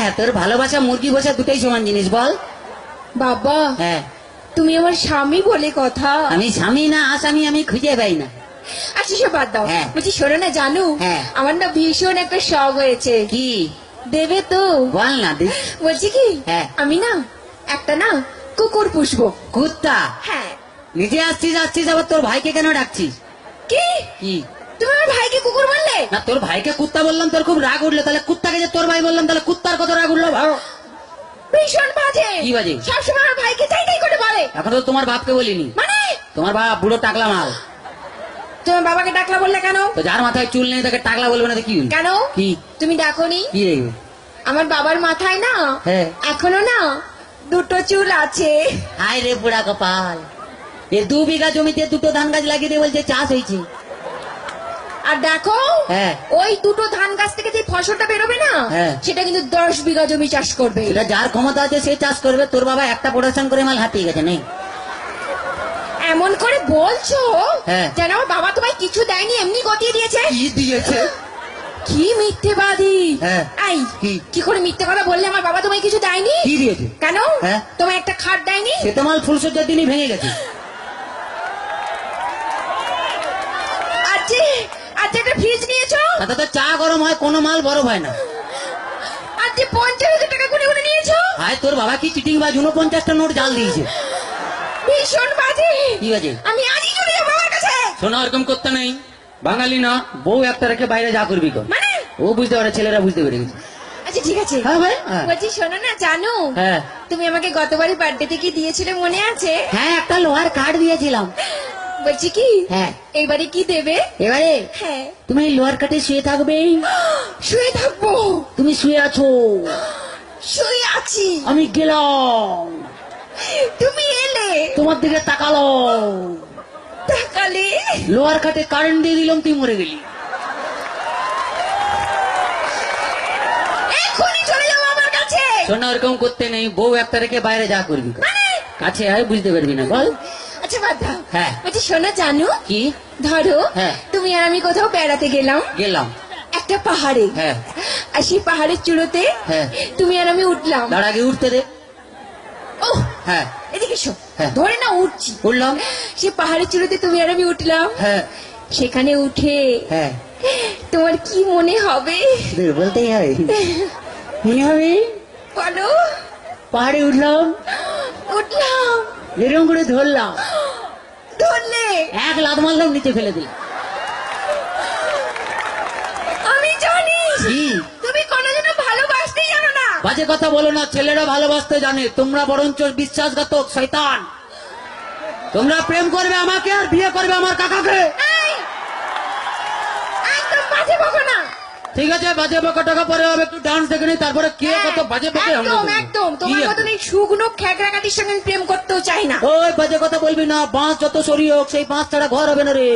হ্যাঁ, তোর ভালোবাসা মুরগি বসা দুটোই সমান জিনিস, বল। বাবা হ্যাঁ, তুমি আমার স্বামী বলে কথা। আমি স্বামী না আসামি আমি খুঁজে পাই না। আচ্ছা সে বাদ দাও, হ্যাঁ। বলছি শোনো না জানু, হ্যাঁ। আমার না ভীষণ একটা শখ হয়েছে। কি? দেবে তো? বল না দি। বলছি কি, হ্যাঁ। আমি না একটা না কুকুর পুষবো। কুত্তা? হ্যাঁ। নিজে আসছিস আবার তোর ভাইকে কেন ডাকছিস? কি কি? তুমি আমার ভাইকে কুকুর বললে? না, তোর ভাইকে কুত্তা বললাম তোর খুব রাগ উঠলো, তাহলে কুত্তাকে যে তোর ভাই বললাম তাহলে কুত্তার কত রাগ উঠলো ভালো। ভীষণ বাজে। কি বাজে? সবসময় আমার ভাইকে চাই তাই করে বলে। এখন তো তোমার বাপকে বলিনি। মানে তোমার বাপ বুড়ো টাকলা মাল। তোমার বাবাকে ডাকলা বললে কেন? তো যার মাথায় চুল নেই তাকে টাকলা বলবে না তো কি হলো? কেন? কি? তুমি ডাকোনি? কি রে? আমার বাবার মাথায় না হ্যাঁ। এখনো না দুটো চুল আছে। হায় রে বুড়া কপাল, এ 2 বিঘা জমিতে দুটো ধান গাছ লাগিয়ে দিয়ে বলছে চাষ হয়েছে। আর দেখো, হ্যাঁ। ওই দুটো ধান গাছ থেকে যে ফসলটা বেরোবে না, হ্যাঁ। সেটা কিন্তু 10 বিঘা জমি চাষ করবে। সেটা যার ক্ষমতা আছে সে চাষ করবে। তোর বাবা একটা প্রোডাকশন করে মাল হাতিয়ে গেছে নেই। এমন করে বলছো হ্যাঁ। যেন আমার বাবা তোমায় কিছু দেয়নি, এমনি গতিয়ে দিয়েছে। কি দিয়েছে? কি মিথ্যেবাদী! হ্যাঁ। এই কি? কি করে মিথ্যে কথা বললে আমার বাবা তোমায় কিছু দেয়নি? কি দিয়েছে? কেন? হ্যাঁ। তোমায় একটা খাট দেয়নি? সে তো মাল ফুলসজ্জার দিনই ভেঙে গেছে। আজকে একটা ফ্রিজ নিয়েছো? তাতে তো চা গরম হয়, কোনো মাল বরফ হয় না। আজকে 50,000 টাকা গুনে গুনে নিয়েছো? হায় তোর বাবা কি চিটিং বাজ, 49টা নোট জাল দিয়েছে। ভীষণ বাজে। কি বাজে? আমি আজই চলে যাবো বাবার কাছে। শোনা ওরকম করতে নেই, বাঙালি না, বউ একটা রেখে বাইরে যা করবি কর। মানে ও বুঝতে পারে, ছেলেরা বুঝতে পেরে গেছে। আচ্ছা ঠিক আছে। হ্যাঁ ভাই, হ্যাঁ। বলছি শোনো না জানো, হ্যাঁ। তুমি আমাকে গতবারই বার্থডেতে কি দিয়েছিলে মনে আছে? হ্যাঁ, একটা লোহার কাঠ দিয়েছিলাম। বলছি কি, হ্যাঁ। এইবারে কি দেবে? এবারে হ্যাঁ। তুমি এই লোহার কাঠে শুয়ে থাকবে। শুয়ে থাকবো? তুমি শুয়ে আছো, শুয়ে আছি, আমি গেলাম, তুমি এলে, তোমার দিকে তাকালো, তাকালে, লোহার কাঠে কারেন্ট দিয়ে দিলাম, তুই মরে গেলি। এক্ষুনি চলে যাবো আমার কাছে। শোনা ওরকম করতে নেই, বউ একটা রেখে বাইরে যা করবি কর। মানে কাছে আয়, বুঝতে পারবি না, বল। আচ্ছা বাদ দাও। হ্যাঁ। বলছি শোনো জানো, কি? ধরো হ্যাঁ। তুমি আর আমি কোথাও বেড়াতে গেলাম গেলাম। একটা পাহাড়ে। হ্যাঁ। আর সেই পাহাড়ের চূড়োতে হ্যাঁ। তুমি আর আমি উঠলাম। তার আগে উঠতে দে। ও হ্যাঁ। এদিকে এসো। হ্যাঁ। ধরে না উঠছি। উঠলাম। সে পাহাড়ের চূড়োতে তুমি আর আমি উঠলাম। হ্যাঁ। সেখানে উঠে হ্যাঁ। তোমার কি মনে হবে? বলতেই হবে, মনে হবে। বলো। পাহাড়ে উঠলাম, উঠলাম, এরকম করে ধরলাম, ধরলে, এক লাত মারলাম, নিচে ফেলে দিলাম। আমি জানি কি? তুমি কোনোদিনও ভালোবাসতেই জানো না। বাজে কথা বলো না, ছেলেরা ভালোবাসতে জানে, তোমরা বরঞ্চ বিশ্বাসঘাতক শয়তান। তোমরা প্রেম করবে আমাকে আর বিয়ে করবে আমার কাকাকে। এই, একদম বাজে বকো না। ঠিক আছে, বাজে বকা টাকা পরে হবে, একটু ডান্স দেখে নি, তারপরে কে কত বাজে বকে আমরা একদম দেখবো। একদম কি তোমার একদম? মতন এই শুকনো খেকড়াকাটির সঙ্গে আমি প্রেম করতেও চাই না। ওই বাজে কথা বলবি না, বাঁশ যত সরি হোক সেই বাঁশ ছাড়া ঘর হবে না রে।